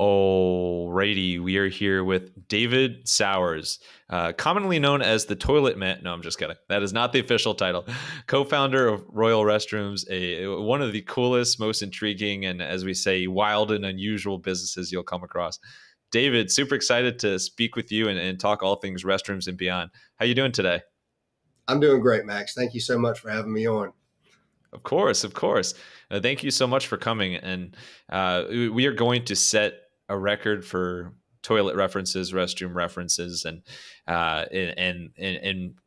Alrighty, we are here with David Sauers, commonly known as the Toilet Man. No, I'm just kidding. That is not the official title. Co-founder of Royal Restrooms, one of the coolest, most intriguing, and as we say, wild and unusual businesses you'll come across. David, super excited to speak with you and talk all things restrooms and beyond. How you doing today? I'm doing great, Max. Thank you so much for having me on. Of course, of course. Thank you so much for coming. And we are going to set a record for toilet references, restroom references, and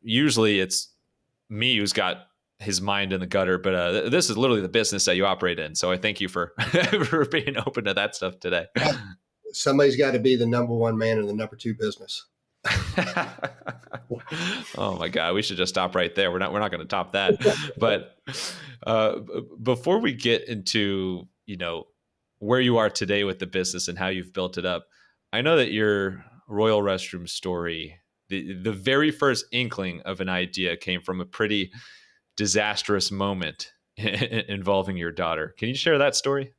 usually it's me who's got his mind in the gutter, but this is literally the business that you operate in. So I thank you for for being open to that stuff today. Somebody's got to be the number one man in the number two business. Oh my God, we should just stop right there. We're not going to top that. But before we get into, where you are today with the business and how you've built it up, I know that your Royal Restroom story, the very first inkling of an idea came from a pretty disastrous moment involving your daughter. Can you share that story?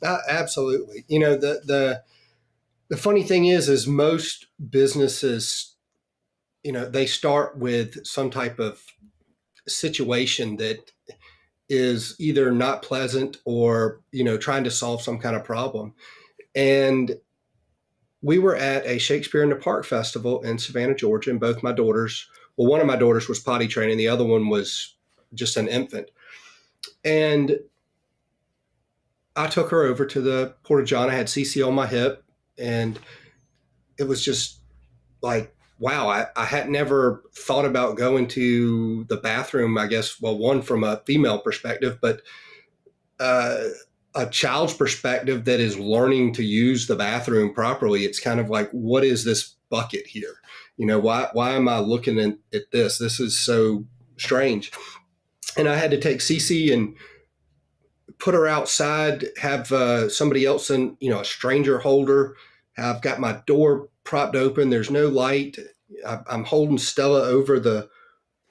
Absolutely. The funny thing is most businesses, they start with some type of situation that is either not pleasant or, trying to solve some kind of problem. And we were at a Shakespeare in the Park festival in Savannah, Georgia, and both my daughters, well, one of my daughters was potty training. The other one was just an infant. And I took her over to the Porta John. I had CC on my hip, and it was just like, wow, I had never thought about going to the bathroom, I guess, well, one from a female perspective, but a child's perspective that is learning to use the bathroom properly. It's kind of like, what is this bucket here? Why am I looking at this? This is so strange. And I had to take Cece and put her outside, have somebody else in, a stranger holder. I've got my door propped open. There's no light. I'm holding Stella over the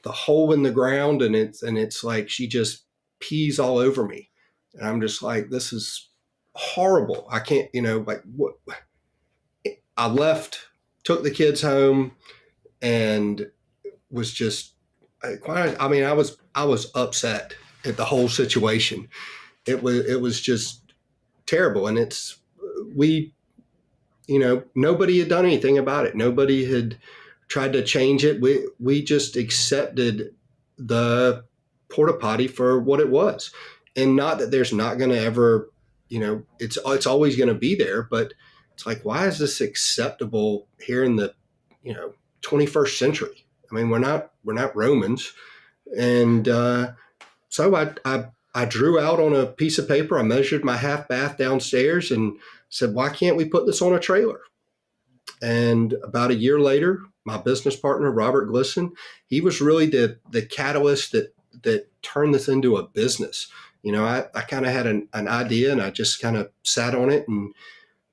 hole in the ground, and it's like she just pees all over me. And I'm just like, this is horrible. I can't, like what? I left, took the kids home, and was just I was upset at the whole situation. It was just terrible, and nobody had done anything about it. Nobody had tried to change it. We just accepted the porta potty for what it was, and not that there's not going to ever, it's always going to be there. But it's like, why is this acceptable here in the 21st century? I mean, we're not Romans, and so I drew out on a piece of paper. I measured my half bath downstairs and said, why can't we put this on a trailer? And about a year later, my business partner, Robert Glisson, he was really the catalyst that turned this into a business. I kind of had an idea, and I just kind of sat on it. And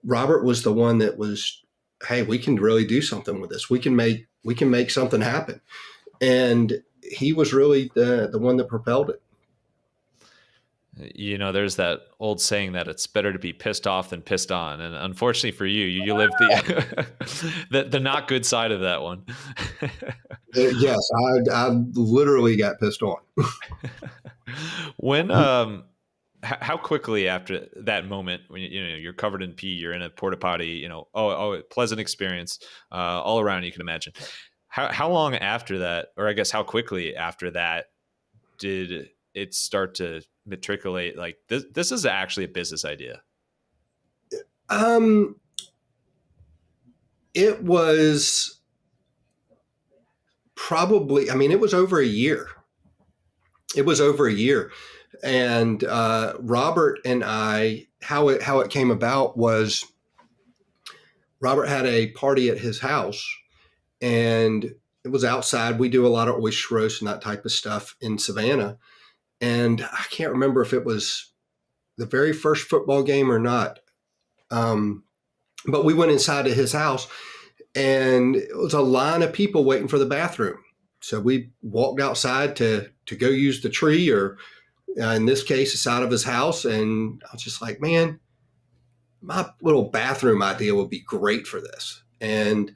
Robert was the one that was, hey, we can really do something with this. We can make something happen. And he was really the one that propelled it. There's that old saying that it's better to be pissed off than pissed on. And unfortunately for you live the not good side of that one. Yes, I literally got pissed on. When, how quickly after that moment, when you're covered in pee, you're in a porta potty, pleasant experience all around, you can imagine. How long after that, or I guess how quickly after that, did it start to matriculate like this is actually a business idea? It was probably, it was over a year. And Robert and I, how it came about was Robert had a party at his house, and it was outside. We do a lot of oyster roast and that type of stuff in Savannah. And I can't remember if it was the very first football game or not. But we went inside to his house, and it was a line of people waiting for the bathroom. So we walked outside to go use the tree, or in this case, the side of his house. And I was just like, man, my little bathroom idea would be great for this. And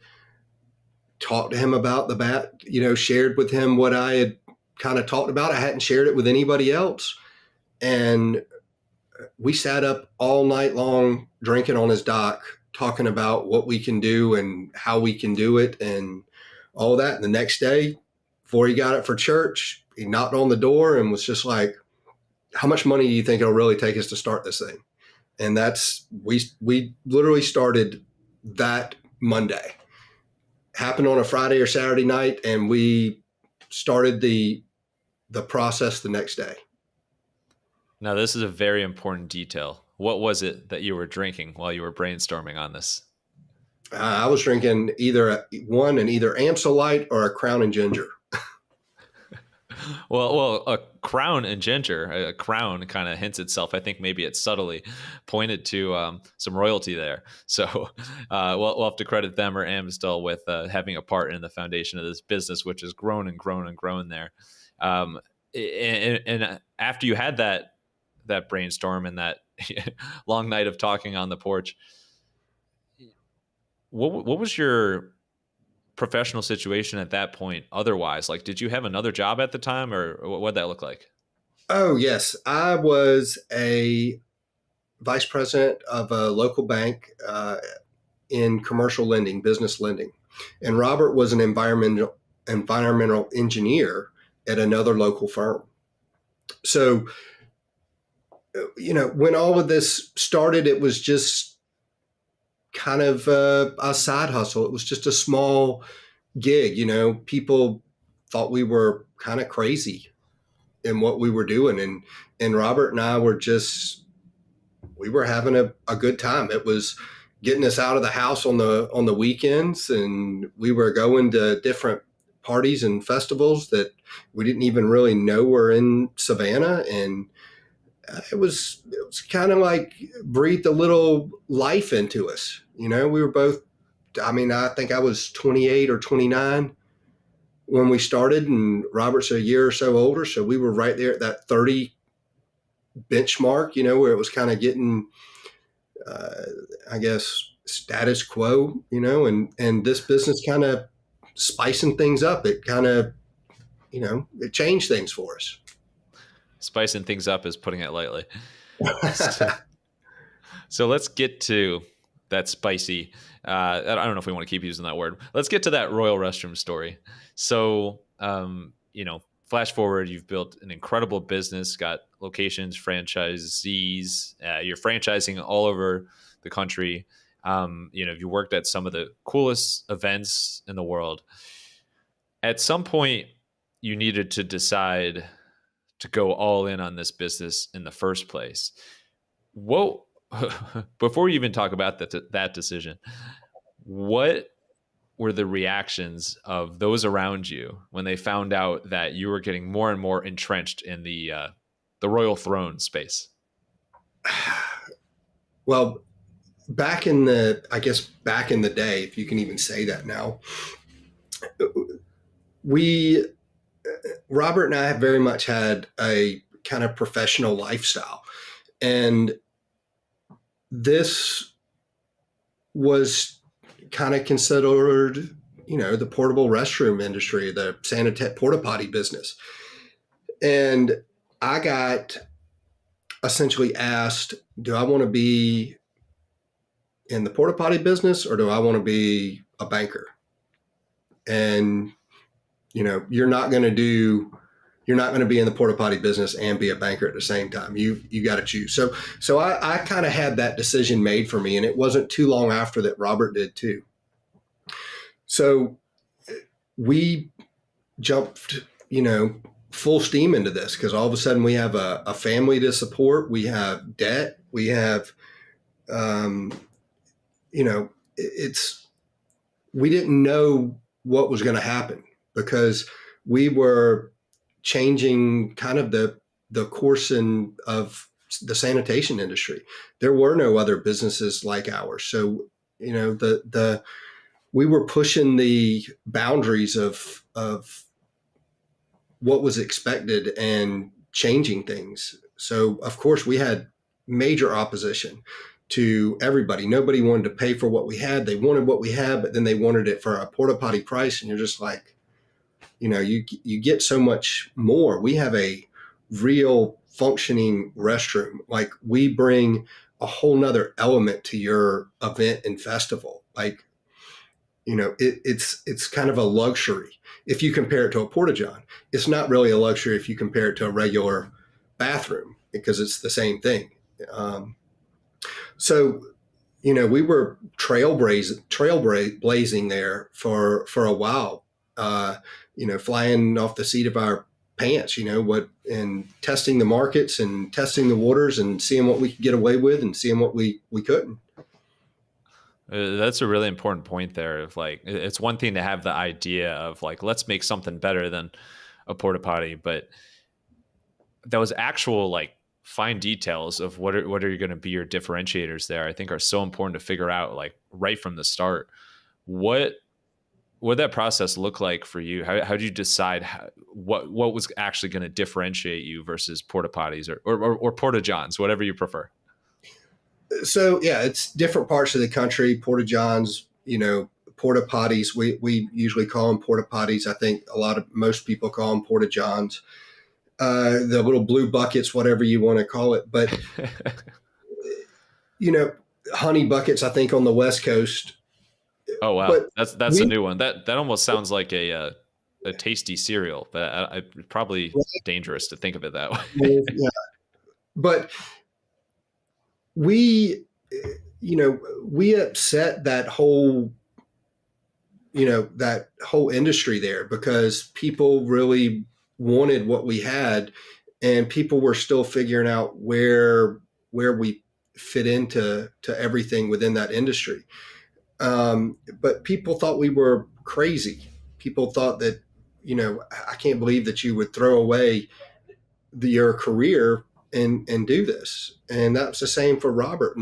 talked to him about the shared with him what I had kind of talked about. I hadn't shared it with anybody else. And we sat up all night long drinking on his dock, talking about what we can do and how we can do it and all that. And the next day, before he got it for church, he knocked on the door and was just like, how much money do you think it'll really take us to start this thing? And we literally started that Monday. Happened on a Friday or Saturday night, and we started the process the next day. Now, this is a very important detail. What was it that you were drinking while you were brainstorming on this? I was drinking either Amstel Light or a Crown and Ginger. Well, a crown and ginger, a crown kind of hints itself. I think maybe it subtly pointed to some royalty there. So we'll have to credit them or Amstel with having a part in the foundation of this business, which has grown and grown and grown there. And after you had that brainstorm and that long night of talking on the porch, what was your professional situation at that point otherwise? Like, did you have another job at the time, or what did that look like? Oh, yes. I was a vice president of a local bank in commercial lending, business lending. And Robert was an environmental engineer at another local firm. So, when all of this started, it was just kind of a side hustle. It was just a small gig. People thought we were kind of crazy in what we were doing. And Robert and I we were having a good time. It was getting us out of the house on the weekends, and we were going to different parties and festivals that we didn't even really know were in Savannah. And it was kind of like breathed a little life into us. We were both, I think I was 28 or 29 when we started, and Robert's a year or so older. So we were right there at that 30 benchmark, where it was kind of getting, I guess, status quo, and this business kind of spicing things up. It kind of, it changed things for us. Spicing things up is putting it lightly. So let's get to that spicy. I don't know if we want to keep using that word. Let's get to that Royal Restroom story. So, flash forward, you've built an incredible business, got locations, franchisees, you're franchising all over the country. You worked at some of the coolest events in the world. At some point, you needed to decide to go all in on this business in the first place. What, before we even talk about that decision, what were the reactions of those around you when they found out that you were getting more and more entrenched in the royal throne space? Well, back in the day, if you can even say that now, Robert and I have very much had a kind of professional lifestyle. And this was kind of considered, the portable restroom industry, the porta potty business. And I got essentially asked, do I want to be in the porta potty business or do I want to be a banker? And, you're not going to be in the porta potty business and be a banker at the same time. You got to choose. So I kind of had that decision made for me, and it wasn't too long after that Robert did too. So we jumped, full steam into this because all of a sudden we have a family to support. We have debt. We have, we didn't know what was going to happen because we were changing kind of the course of the sanitation industry. There were no other businesses like ours. So, we were pushing the boundaries of what was expected and changing things. So of course we had major opposition. to everybody. Nobody wanted to pay for what we had. They wanted what we had, but then they wanted it for a porta potty price. And you're just like, you get so much more. We have a real functioning restroom. Like, we bring a whole nother element to your event and festival. Like, it's kind of a luxury if you compare it to a porta john. It's not really a luxury if you compare it to a regular bathroom, because it's the same thing. So, we were trailblazing there for a while. Flying off the seat of our pants, and testing the markets and testing the waters and seeing what we could get away with and seeing what we couldn't. That's a really important point there of like, it's one thing to have the idea of like, let's make something better than a porta potty, but those actual like fine details of what are going to be your differentiators there, I think are so important to figure out like right from the start. What that process look like for you? How do you decide what was actually going to differentiate you versus porta potties or porta johns, whatever you prefer? So yeah, it's different parts of the country. Porta johns, porta potties. We usually call them porta potties. I think most people call them porta johns. The little blue buckets, whatever you want to call it. But honey buckets, I think, on the West Coast. Oh wow, that's a new one. That almost sounds like a tasty cereal, but probably dangerous to think of it that way. Yeah, but we upset that whole industry there, because people really wanted what we had, and people were still figuring out where we fit into everything within that industry. But people thought we were crazy. People thought that, I can't believe that you would throw away your career and do this. And that's the same for Robert.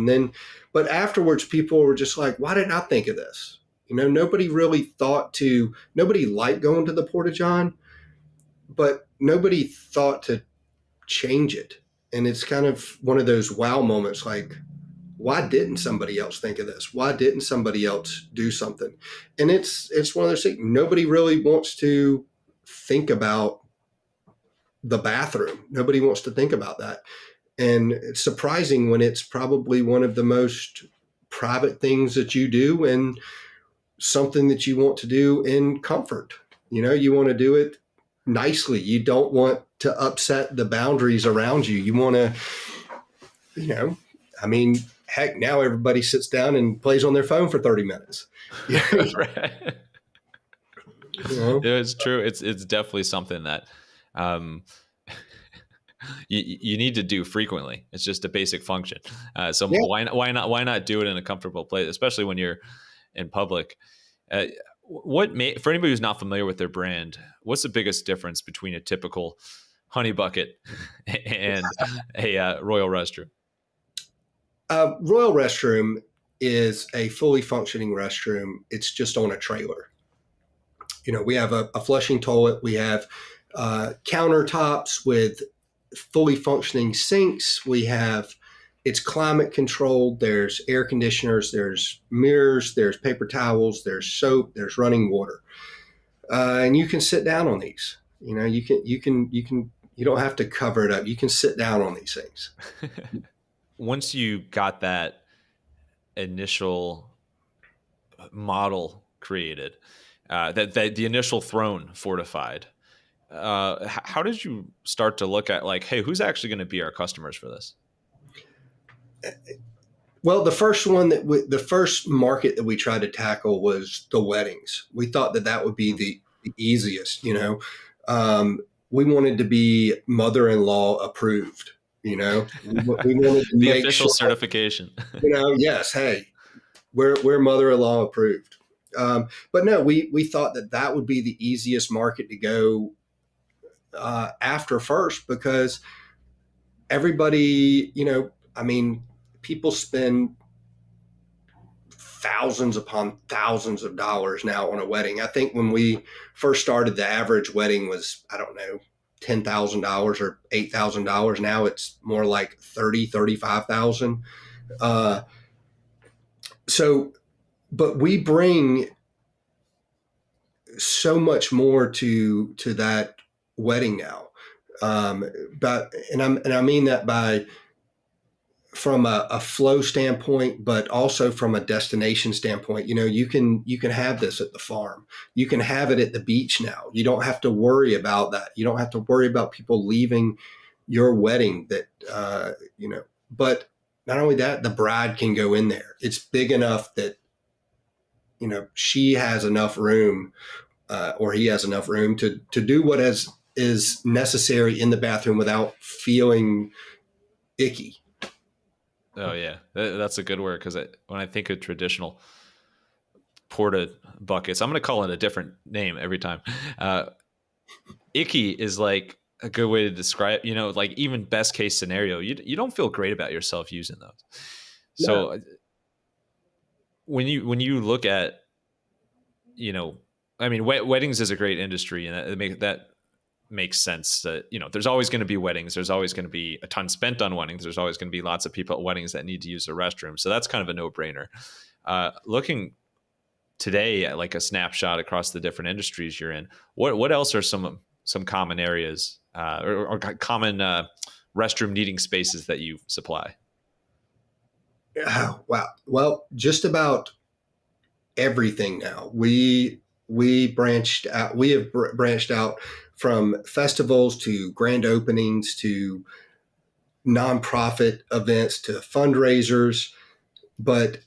But afterwards, people were just like, why didn't I think of this? Nobody really nobody liked going to the porta john, but nobody thought to change it. And it's kind of one of those wow moments, like, why didn't somebody else think of this? Why didn't somebody else do something? And it's one of those things. Nobody really wants to think about the bathroom. Nobody wants to think about that. And it's surprising when it's probably one of the most private things that you do, and something that you want to do in comfort. You want to do it nicely. You don't want to upset the boundaries around you. You want to, heck, now everybody sits down and plays on their phone for 30 minutes. Right. It's true. It's definitely something that you need to do frequently. It's just a basic function. So yeah. Why not do it in a comfortable place, especially when you're in public? For anybody who's not familiar with their brand, what's the biggest difference between a typical honey bucket and a Royal Restroom? Royal Restroom is a fully functioning restroom. It's just on a trailer. We have a flushing toilet. We have countertops with fully functioning sinks. It's climate controlled. There's air conditioners, there's mirrors, there's paper towels, there's soap, there's running water. And you can sit down on these. You don't have to cover it up. You can sit down on these things. Once you got that initial model created, that the initial throne fortified, how did you start to look at like, hey, who's actually going to be our customers for this? Well, the first market that we tried to tackle was the weddings. We thought that would be the easiest. We wanted to be mother-in-law approved. We wanted to the official certification. Yes, hey, we're mother-in-law approved. But no, we thought that would be the easiest market to go after first, because everybody, people spend thousands upon thousands of dollars now on a wedding. I think when we first started, the average wedding was, I don't know, $10,000 or $8,000. Now it's more like $30,000, $35,000. Uh, so, but we bring so much more to that wedding now. But and I mean that by from a flow standpoint, but also from a destination standpoint. You can have this at the farm. You can have it at the beach now. You don't have to worry about that. You don't have to worry about people leaving your wedding. But not only that, the bride can go in there. It's big enough that she has enough room, or he has enough room to do what is necessary in the bathroom without feeling icky. Oh yeah, that's a good word because when I think of traditional porta buckets, I'm going to call it a different name every time. Uh, Icky is like a good way to describe. Like even best case scenario, you don't feel great about yourself using those. No. So when you look at, you know, I mean, weddings is a great industry, and that makes sense. That there's always going to be weddings. There's always going to be a ton spent on weddings. There's always going to be lots of people at weddings that need to use the restroom. So that's kind of a no brainer. Looking today at like a snapshot across the different industries you're in, what else are some common areas, or common restroom needing spaces that you supply? Oh, wow. Well, just about everything now. We branched out. We have branched out from festivals to grand openings to nonprofit events to fundraisers, but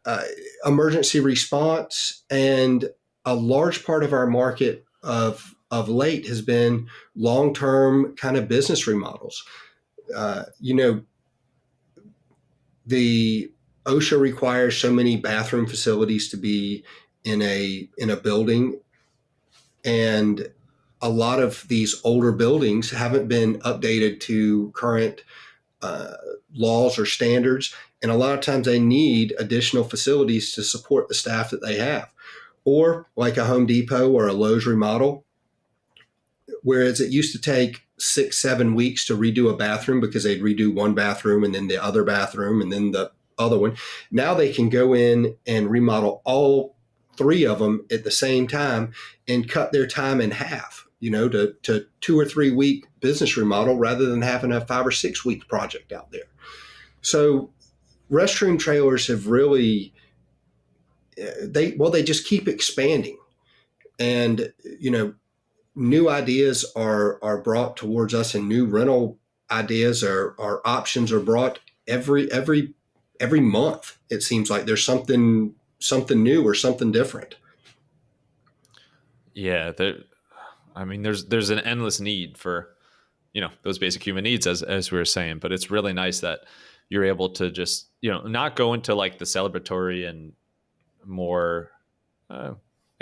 uh, emergency response, and a large part of our market of late has been long term kind of business remodels. Uh, you know, the OSHA requires so many bathroom facilities to be in a building, and a lot of these older buildings haven't been updated to current uh, laws or standards, and a lot of times they need additional facilities to support the staff that they have. Or like a Home Depot or a Lowe's remodel, whereas it used to take 6-7 weeks to redo a bathroom because they'd redo one bathroom and then the other bathroom and then the other one. Now they can go in and remodel all three of them at the same time and cut their time in half, to 2 or 3 week business remodel rather than having a 5 or 6 week project out there. So restroom trailers have really, they just keep expanding. And, new ideas are brought towards us, and new rental ideas or options are brought every month. It seems like there's something new or something different. Yeah, I mean, there's an endless need for those basic human needs, as we were saying. But it's really nice that you're able to just not go into like the celebratory and more, I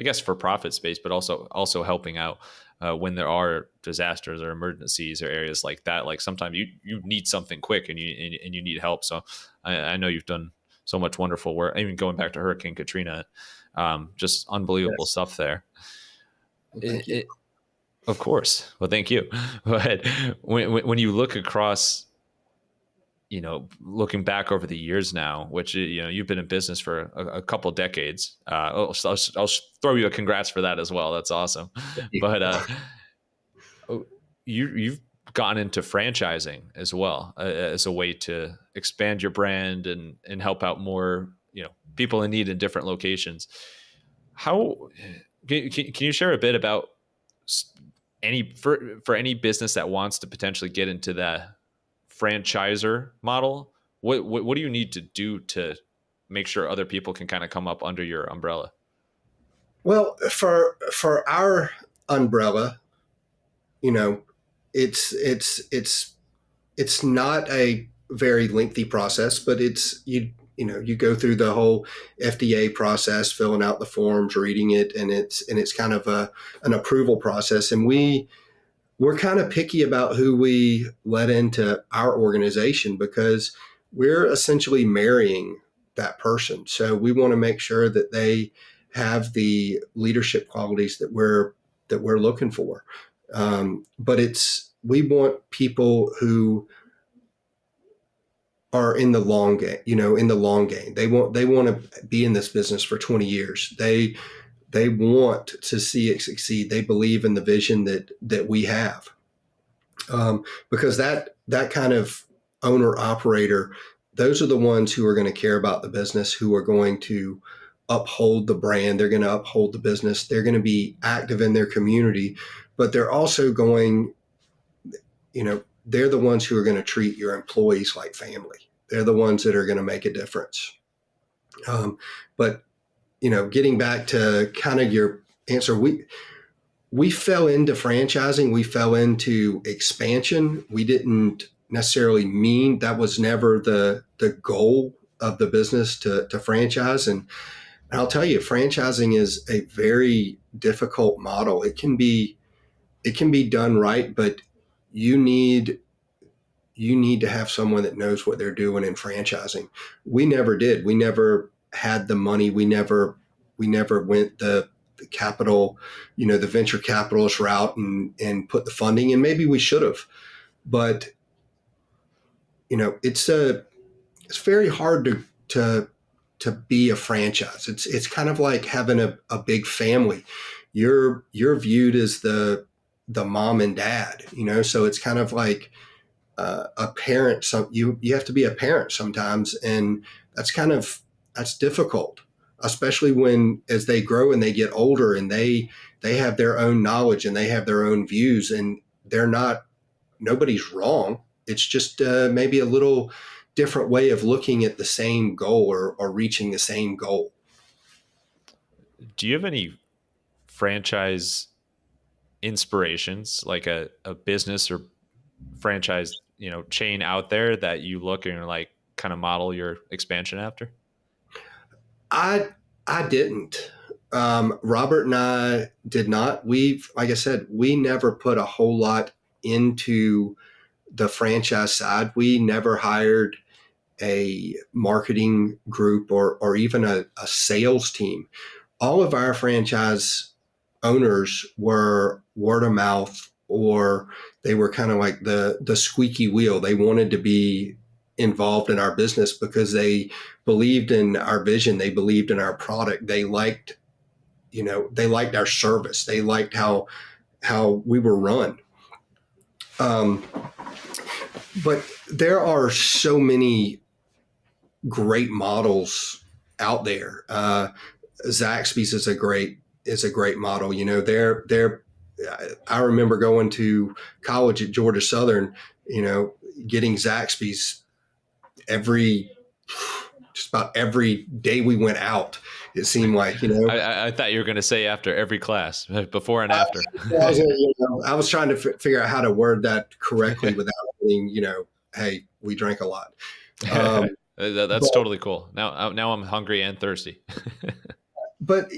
guess, for profit space, but also helping out when there are disasters or emergencies or areas like that. Like sometimes you need something quick and you need help. So I know you've done so much wonderful work. Even going back to Hurricane Katrina, just unbelievable Yes. stuff there. Well, thank you. It, of course. Well, thank you. But when you look across, looking back over the years now, which you've been in business for a couple decades, I'll throw you a congrats for that as well. That's awesome. Thank you. But you've gotten into franchising as well, as a way to expand your brand and help out more people in need in different locations. How can you share a bit about for any business that wants to potentially get into the franchiser model? What do you need to do to make sure other people can kind of come up under your umbrella? Well, for our umbrella, you know, it's not a very lengthy process, but you go through the whole FDA process, filling out the forms, reading it, and it's kind of an approval process. And we're kind of picky about who we let into our organization because we're essentially marrying that person. So we want to make sure that they have the leadership qualities that we're looking for. But we want people who are in the long game, in the long game. They want to be in this business for 20 years. They want to see it succeed. They believe in the vision that we have. Because that kind of owner operator, those are the ones who are going to care about the business, who are going to uphold the brand. They're going to uphold the business. They're going to be active in their community, but they're also going, they're the ones who are going to treat your employees like family. They're the ones that are going to make a difference. But getting back to kind of your answer, we fell into franchising. We fell into expansion. We didn't necessarily mean that was never the goal of the business to franchise. And I'll tell you, franchising is a very difficult model. It can be done right, but you need to have someone that knows what they're doing in franchising. We never did. We never had the money. We never went the capital, the venture capitalist route and put the funding in. Maybe we should have, but it's very hard to be a franchise. It's kind of like having a big family. You're viewed as the mom and dad, so it's kind of like a parent. You have to be a parent sometimes, and that's difficult, especially when as they grow and they get older and they have their own knowledge and they have their own views, and nobody's wrong. It's just maybe a little different way of looking at the same goal or reaching the same goal. Do you have any franchise inspirations, like a business or franchise, chain out there that you look and like kind of model your expansion after? I didn't. Robert and I did not. Like I said, we never put a whole lot into the franchise side. We never hired a marketing group or even a sales team. All of our franchise owners were word of mouth, or they were kind of like the squeaky wheel. They wanted to be involved in our business because they believed in our vision. They believed in our product. They liked our service. They liked how we were run. But there are so many great models out there. Zaxby's is a great model. I remember going to college at Georgia Southern, getting Zaxby's just about every day we went out. It seemed like, I thought you were going to say after every class, before and after. I was trying to figure out how to word that correctly without being, hey, we drank a lot. That's totally cool. Now I'm hungry and thirsty. But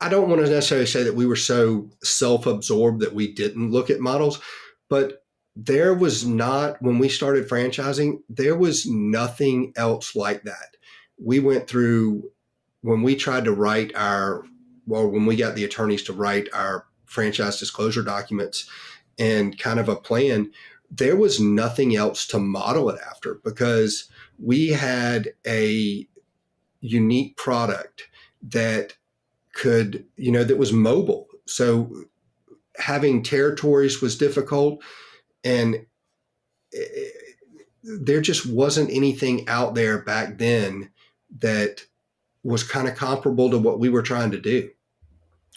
I don't want to necessarily say that we were so self-absorbed that we didn't look at models, but there was not, when we started franchising, there was nothing else like that. We went through, when we tried to when we got the attorneys to write our franchise disclosure documents and kind of a plan, there was nothing else to model it after, because we had a unique product that that was mobile. So having territories was difficult, and there just wasn't anything out there back then that was kind of comparable to what we were trying to do.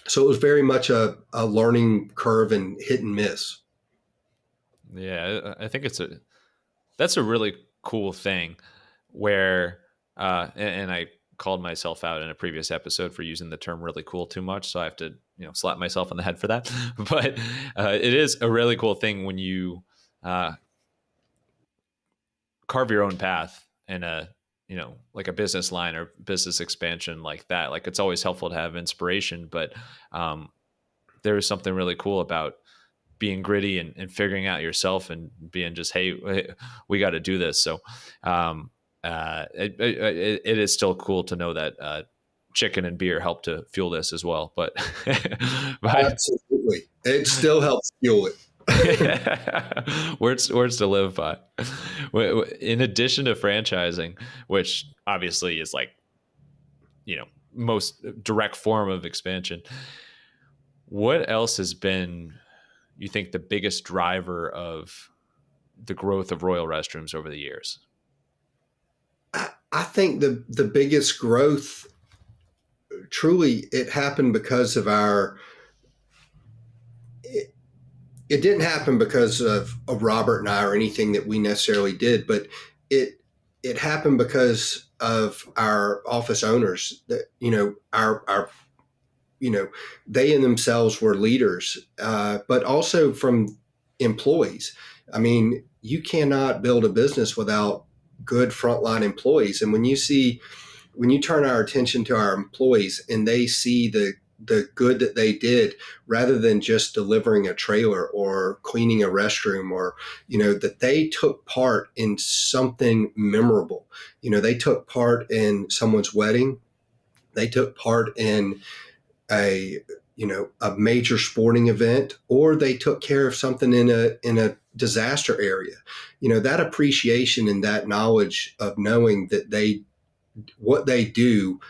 So it was very much a learning curve and hit and miss. Yeah, I think that's a really cool thing where, and I called myself out in a previous episode for using the term really cool too much. So I have to, slap myself on the head for that. But it is a really cool thing when you carve your own path in like a business line or business expansion like that. Like, it's always helpful to have inspiration, but there is something really cool about being gritty and figuring out yourself and being just, hey, we got to do this. So it is still cool to know that chicken and beer help to fuel this as well. But Absolutely, it still helps fuel it. Words to live by. In addition to franchising, which obviously is like, most direct form of expansion, what else has been, you think, the biggest driver of the growth of Royal Restrooms over the years? I think the biggest growth, truly, it happened because of our. It didn't happen because of Robert and I or anything that we necessarily did, but it it happened because of our office owners. That our they in themselves were leaders, but also from employees. I mean, you cannot build a business without good frontline employees, and when you turn our attention to our employees and they see the good that they did, rather than just delivering a trailer or cleaning a restroom, or that they took part in something memorable. They took part in someone's wedding, they took part in a a major sporting event, or they took care of something in a disaster area. That appreciation and that knowledge of knowing that what they do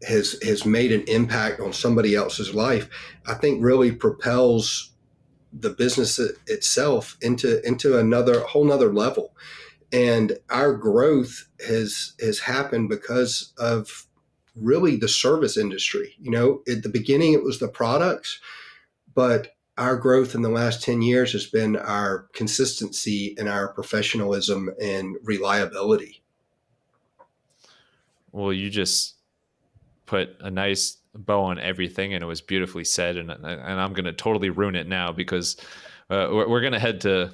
has made an impact on somebody else's life, I think really propels the business itself into another whole nother level. And our growth has happened because of really the service industry. At the beginning it was the products, but our growth in the last 10 years has been our consistency and our professionalism and reliability. Well, you just put a nice bow on everything, and it was beautifully said. And I'm going to totally ruin it now because we're going to head to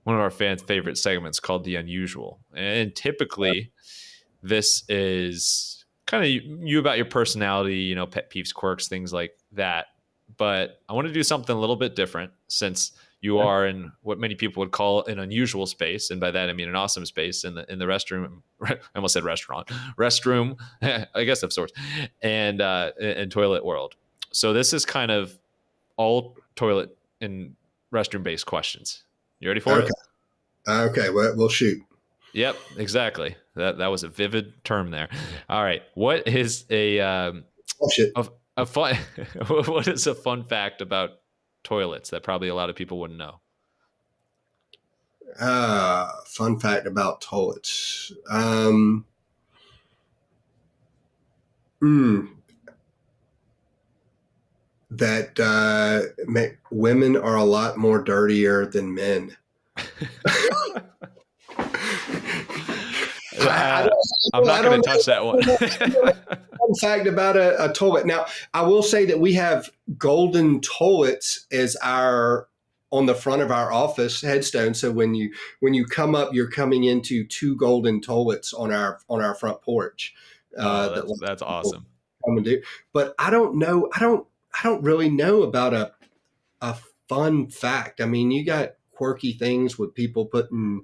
one of our fans' favorite segments called The Unusual. And typically, this is kind of you about your personality, pet peeves, quirks, things like that. But I want to do something a little bit different, since you are in what many people would call an unusual space, and by that I mean an awesome space in the restroom. I almost said restaurant, restroom, I guess of sorts, and toilet world. So this is kind of all toilet and restroom based questions. You ready for Okay. it? Okay. Well, we'll shoot. Yep, exactly. That was a vivid term there. All right, what is a Oh shit. a fun what is a fun fact about toilets that probably a lot of people wouldn't know? Fun fact about toilets. Mm, that women are a lot more dirtier than men. I'm not going to touch that one. Fun fact about a toilet. Now, I will say that we have golden toilets as our on the front of our office headstone. So when you come up, you're coming into two golden toilets on our front porch. That's People awesome. come and do. But I don't know. I don't really know about a fun fact. I mean, you got quirky things with people putting,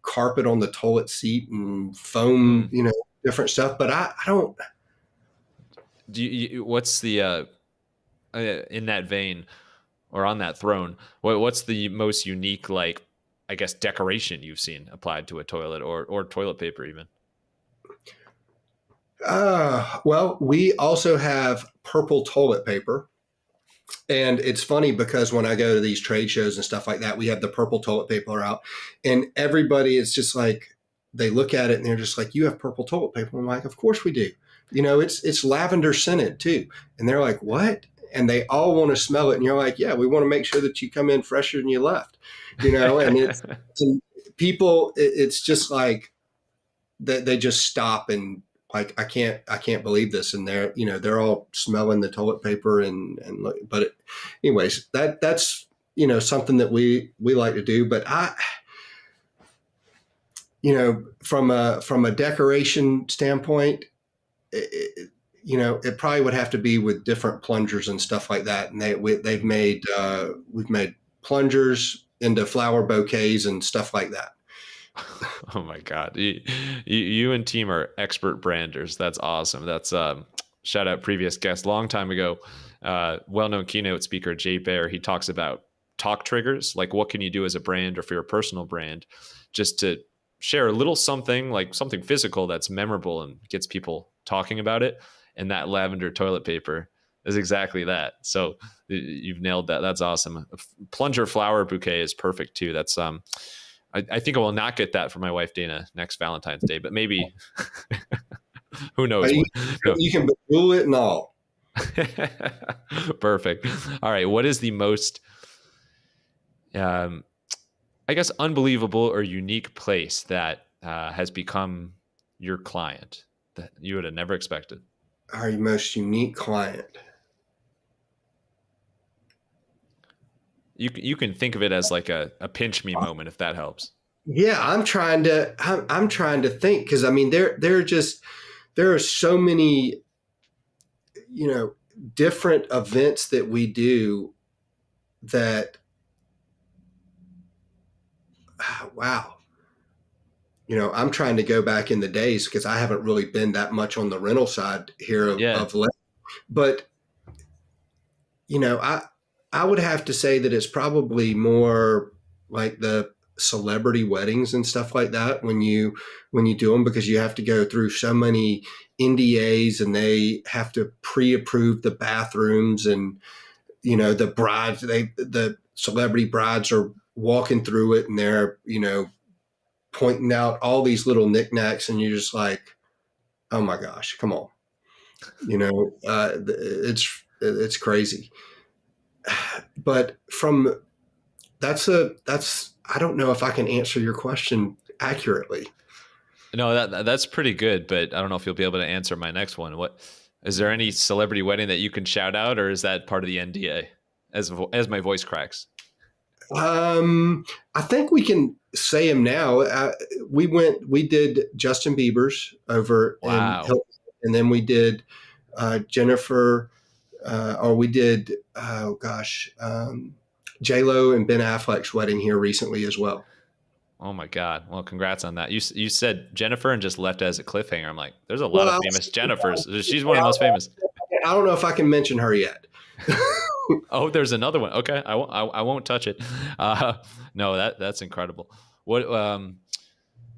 carpet on the toilet seat and foam, different stuff. But I don't. What's the in that vein, or on that throne? What's the most unique, like, I guess, decoration you've seen applied to a toilet, or toilet paper even? Well, we also have purple toilet paper. And it's funny because when I go to these trade shows and stuff like that, we have the purple toilet paper out, and everybody is just like, they look at it and they're just like, "You have purple toilet paper?" I'm like, "Of course we do." It's lavender scented too, and they're like, "What?" And they all want to smell it, and you're like, "Yeah, we want to make sure that you come in fresher than you left." And it's to people, it's just like that they just stop and like, I can't believe this, and they're all smelling the toilet paper and look. But anyways, that's something that we like to do. But from a decoration standpoint, it probably would have to be with different plungers and stuff like that. And they've made we've made plungers into flower bouquets and stuff like that. Oh my God. You and team are expert branders. That's awesome. That's shout out previous guest long time ago. well-known keynote speaker Jay Baer, he talks about talk triggers, like what can you do as a brand or for your personal brand, just to share a little something, like something physical that's memorable and gets people talking about it. And that lavender toilet paper is exactly that. So you've nailed that. That's awesome. A plunger flower bouquet is perfect too. That's I think I will not get that for my wife Dana next Valentine's Day, but maybe who knows You, what. No. you can rule it and all. Perfect. All right. What is the most, I guess, unbelievable or unique place that has become your client that you would have never expected? Our most unique client. You can think of it as like a pinch me moment, if that helps. Yeah, I'm trying to think, because I mean there are so many, different events that we do that, wow. I'm trying to go back in the days because I haven't really been that much on the rental side here Yeah. of late. But I would have to say that it's probably more like the celebrity weddings and stuff like that when you do them, because you have to go through so many NDAs and they have to pre-approve the bathrooms, and the celebrity brides are walking through it and they're pointing out all these little knickknacks, and you're just like, oh my gosh, come on. It's crazy. But I don't know if I can answer your question accurately. No, that's pretty good, but I don't know if you'll be able to answer my next one. What is there any celebrity wedding that you can shout out, or is that part of the NDA? As my voice cracks. I think we can say him now. We did Justin Bieber's over in Wow. Hilton, and then we did Jennifer, or we did, J-Lo and Ben Affleck's wedding here recently as well. Oh my God. Well, congrats on that. You said Jennifer and just left it as a cliffhanger. I'm like, there's a lot Well, of famous Jennifers. She's one of the most famous. I don't know if I can mention her yet. Oh, there's another one. Okay. I won't touch it. No, that's incredible. What,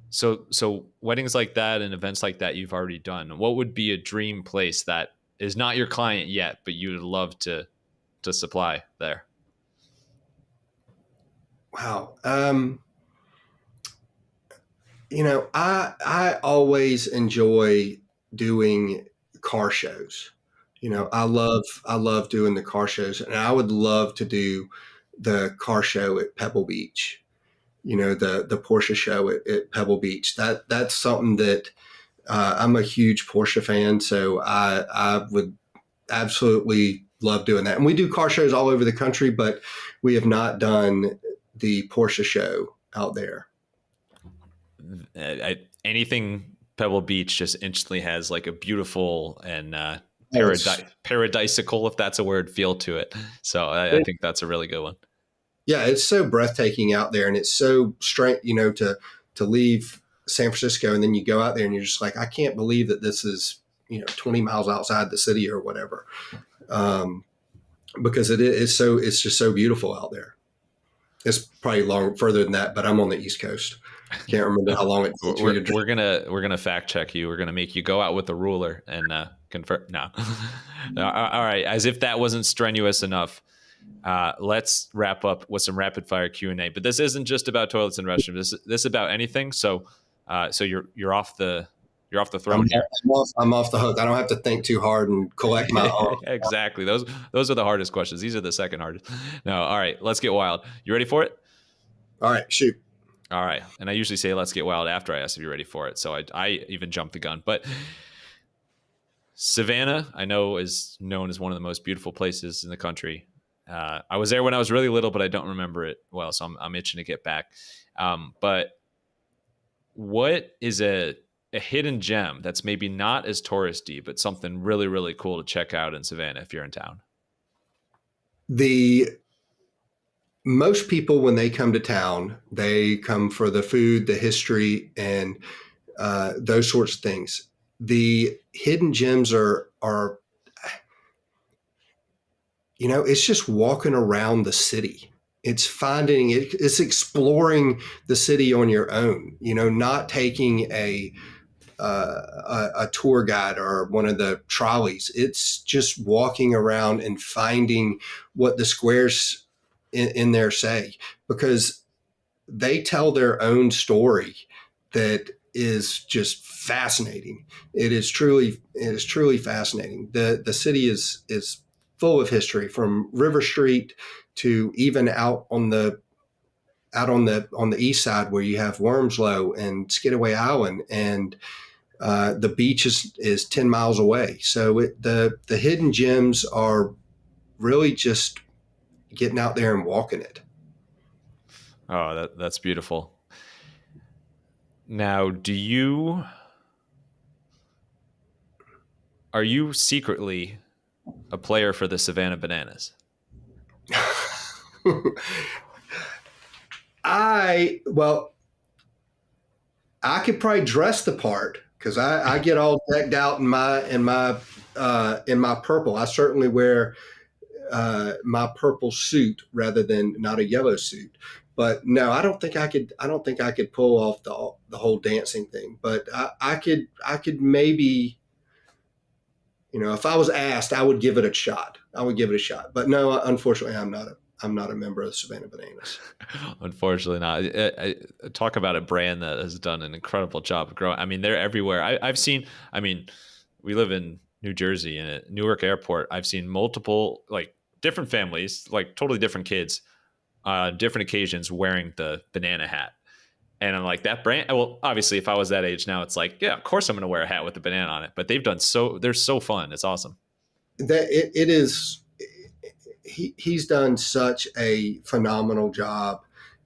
so weddings like that and events like that you've already done, what would be a dream place that is not your client yet, but you would love to supply there? Wow. I always enjoy doing car shows. I love doing the car shows, and I would love to do the car show at Pebble Beach. The Porsche show at Pebble Beach. That's something that I'm a huge Porsche fan, so I would absolutely love doing that. And we do car shows all over the country, but we have not done the Porsche show out there. Anything Pebble Beach just instantly has like a beautiful and paradisical, if that's a word, feel to it. So I think that's a really good one. Yeah, it's so breathtaking out there, and it's so strange, to leave San Francisco and then you go out there and you're just like, I can't believe that this is 20 miles outside the city or whatever, because it's just so beautiful out there. It's probably further than that, but I'm on the East Coast. Can't remember how long it takes. We're gonna fact check you. We're gonna make you go out with the ruler and confirm. No, all right. As if that wasn't strenuous enough, let's wrap up with some rapid fire Q&A. But this isn't just about toilets and restrooms. This is about anything. So you're off the throne here. I'm off the hook. I don't have to think too hard and collect my own. Exactly. Those are the hardest questions. These are the second hardest. No. All right. Let's get wild. You ready for it? All right. Shoot. All right. And I usually say let's get wild after I ask if you're ready for it. So I even jumped the gun. But Savannah, I know, is known as one of the most beautiful places in the country. I was there when I was really little, but I don't remember it well. So I'm itching to get back. But what is a hidden gem that's maybe not as touristy, but something really, really cool to check out in Savannah if you're in town? Most people, when they come to town, they come for the food, the history, and those sorts of things. The hidden gems are it's just walking around the city. It's finding it. It's exploring the city on your own. Not taking a tour guide or one of the trolleys. It's just walking around and finding what the squares in there say, because they tell their own story that is just fascinating. It is truly fascinating. The city is full of history, from River Street to even out on the east side, where you have Wormslow and Skidaway Island, and the beach is 10 miles away. So the hidden gems are really just getting out there and walking it. Oh, that's beautiful. Now, are you secretly a player for the Savannah Bananas? Well, I could probably dress the part, because I get all decked out in my purple. I certainly wear my purple suit rather than not a yellow suit. But no, I don't think I could. I don't think I could pull off the whole dancing thing. But I could. I could maybe. If I was asked, I would give it a shot. I would give it a shot. But no, unfortunately, I'm not a member of the Savannah Bananas. Unfortunately, not. Talk about a brand that has done an incredible job of growing. I mean, they're everywhere. I've seen. I mean, we live in New Jersey, and at Newark Airport, I've seen multiple, like, different families, like totally different kids, different occasions, wearing the banana hat. And I'm like, that brand. Well, obviously, if I was that age now, it's like, yeah, of course I'm going to wear a hat with a banana on it. But they're so fun. It's awesome. That it is. He's done such a phenomenal job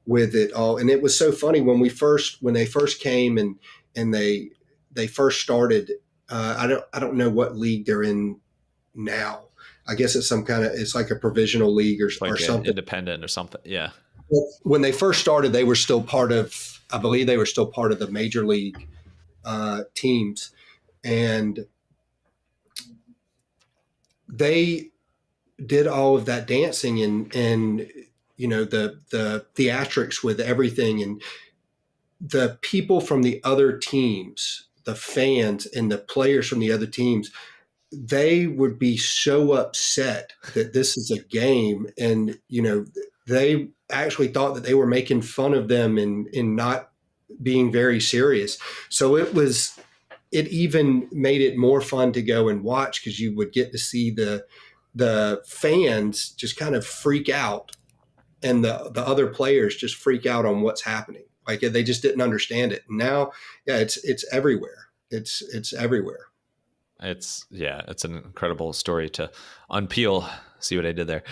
with it all. And it was so funny when they first came, and they first started. I don't know what league they're in now. I guess it's like a provisional league or Like something. independent or something. Yeah. When they first started, they were still part of. I believe they were still part of the major league teams, and they did all of that dancing, and the theatrics with everything, and the people from the other teams, the fans and the players from the other teams, they would be so upset that this is a game, and they actually thought that they were making fun of them and not being very serious. So it even made it more fun to go and watch, because you would get to see the fans just kind of freak out, and the other players just freak out on what's happening. Like, they just didn't understand it. And now, yeah, it's everywhere. It's everywhere. It's an incredible story to unpeel. See what I did there.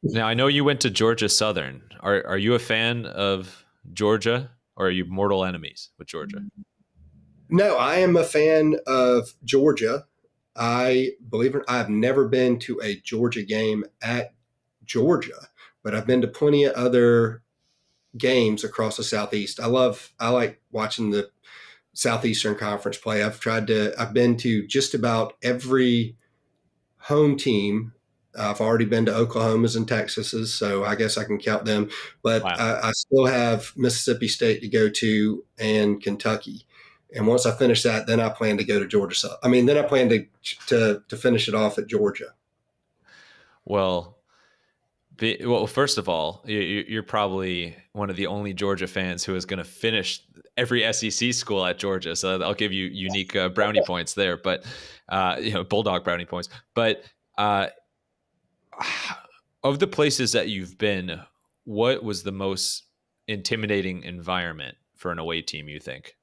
Now, I know you went to Georgia Southern. Are you a fan of Georgia, or are you mortal enemies with Georgia? No, I am a fan of Georgia. I believe it. I've never been to a Georgia game at Georgia, but I've been to plenty of other games across the Southeast. I like watching the Southeastern Conference play. I've been to just about every home team. I've already been to Oklahoma's and Texas's, so I guess I can count them. But Wow. I still have Mississippi State to go to, and Kentucky. And once I finish that, then I plan to go to Georgia. I mean, then I plan to finish it off at Georgia. Well, first of all, you're probably one of the only Georgia fans who is going to finish every SEC school at Georgia. So I'll give you unique brownie points there, but Bulldog brownie points. But of the places that you've been, what was the most intimidating environment for an away team, you think?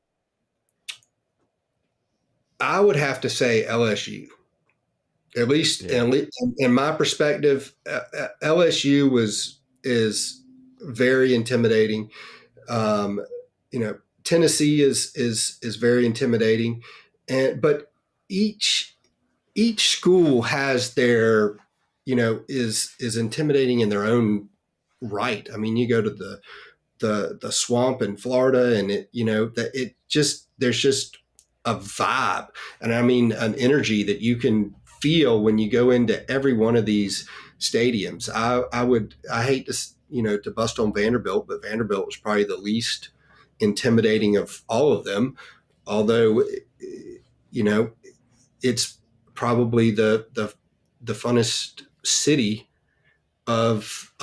I would have to say LSU. At least Yeah. in my perspective, LSU is very intimidating. Um, Tennessee is very intimidating, but each school has their is intimidating in their own right. I mean, you go to the swamp in Florida, and that it just there's just a vibe, and I mean an energy that you can feel when you go into every one of these stadiums. I hate to, to bust on Vanderbilt, but Vanderbilt was probably the least intimidating of all of them. Although, it's probably the funnest city of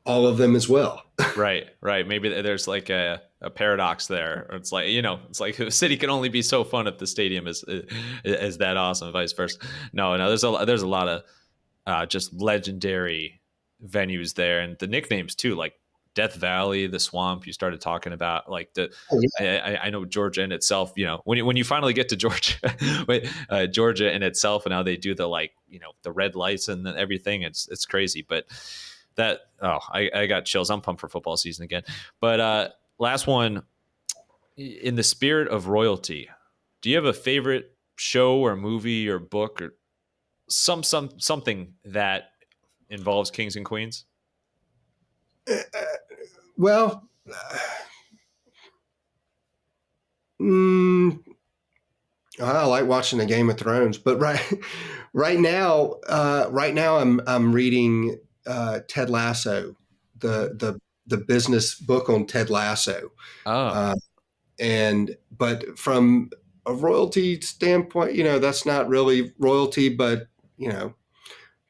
all of them as well. Right, right. Maybe there's like a paradox there. It's like, it's like the city can only be so fun if the stadium is that awesome, vice versa. No, there's a lot of just legendary venues there, and the nicknames too, like Death Valley, the Swamp. You started talking about like the. Oh, yeah. I know Georgia in itself. When you finally get to Georgia, Georgia in itself, and how they do the the red lights and everything. It's crazy, but I got chills. I'm pumped for football season again. But last one, in the spirit of royalty, do you have a favorite show or movie or book or something that involves kings and queens? Well, mm, I like watching the Game of Thrones, but right now I'm reading Ted Lasso, the business book on Ted Lasso. Oh, But from a royalty standpoint, that's not really royalty, but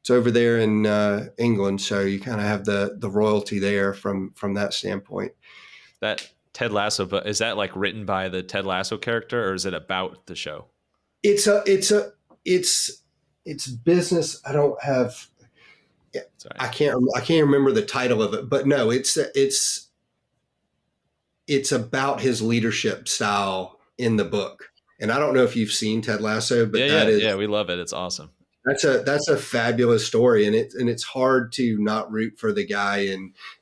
it's over there in England, so you kind of have the royalty there from that standpoint. that Ted Lasso, but is that like written by the Ted Lasso character, or is it about the show? It's business. I don't have. Sorry. I can't remember the title of it, but no, it's about his leadership style in the book. And I don't know if you've seen Ted Lasso, but yeah, we love it. It's awesome. That's a fabulous story, and it's hard to not root for the guy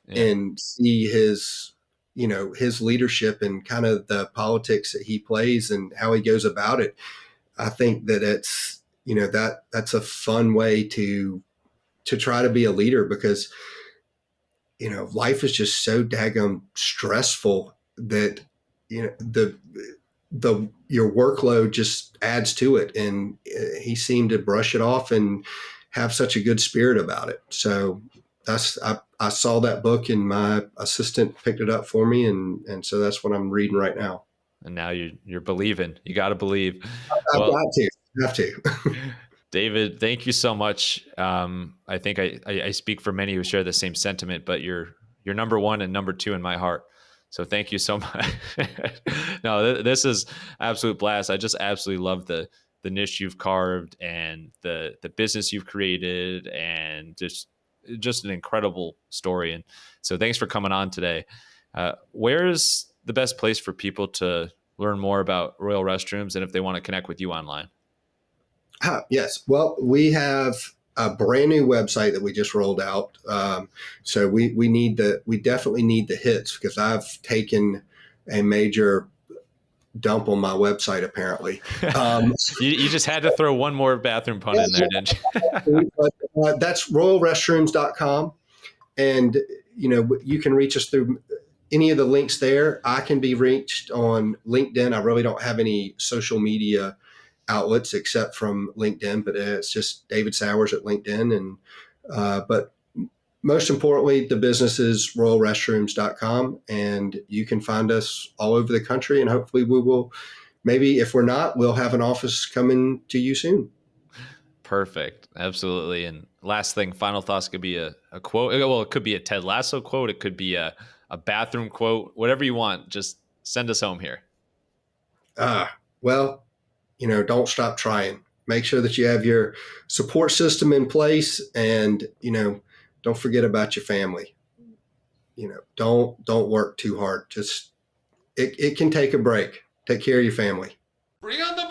and see his his leadership and kind of the politics that he plays and how he goes about it. I think that it's that's a fun way to try to be a leader, because life is just so daggum stressful that the your workload just adds to it, and he seemed to brush it off and have such a good spirit about it. So I saw that book and my assistant picked it up for me, and so that's what I'm reading right now. And now you're believing. You got to believe. I've Well, got to have to. David, thank you so much. I think I speak for many who share the same sentiment, but you're number one and number two in my heart. So thank you so much. No, this is absolute blast. I just absolutely love the niche you've carved and the business you've created, and just an incredible story. And so thanks for coming on today. Where's the best place for people to learn more about Royal Restrooms, and if they want to connect with you online? Yes. Well, we have a brand new website that we just rolled out. So we definitely need the hits, because I've taken a major dump on my website, apparently. You just had to throw one more bathroom pun in there, didn't you? But, that's royalrestrooms.com. And, you can reach us through any of the links there. I can be reached on LinkedIn. I really don't have any social media outlets except from LinkedIn, but it's just David Sauers at LinkedIn. And but most importantly, the business is royalrestrooms.com, and you can find us all over the country. And hopefully we will, maybe if we're not, we'll have an office coming to you soon. Perfect. Absolutely. And last thing, final thoughts, could be a quote. Well, it could be a Ted Lasso quote. It could be a bathroom quote, whatever you want. Just send us home here. Well, don't stop trying. Make sure that you have your support system in place, and, don't forget about your family. Don't work too hard. Just, it can take a break. Take care of your family. Bring on the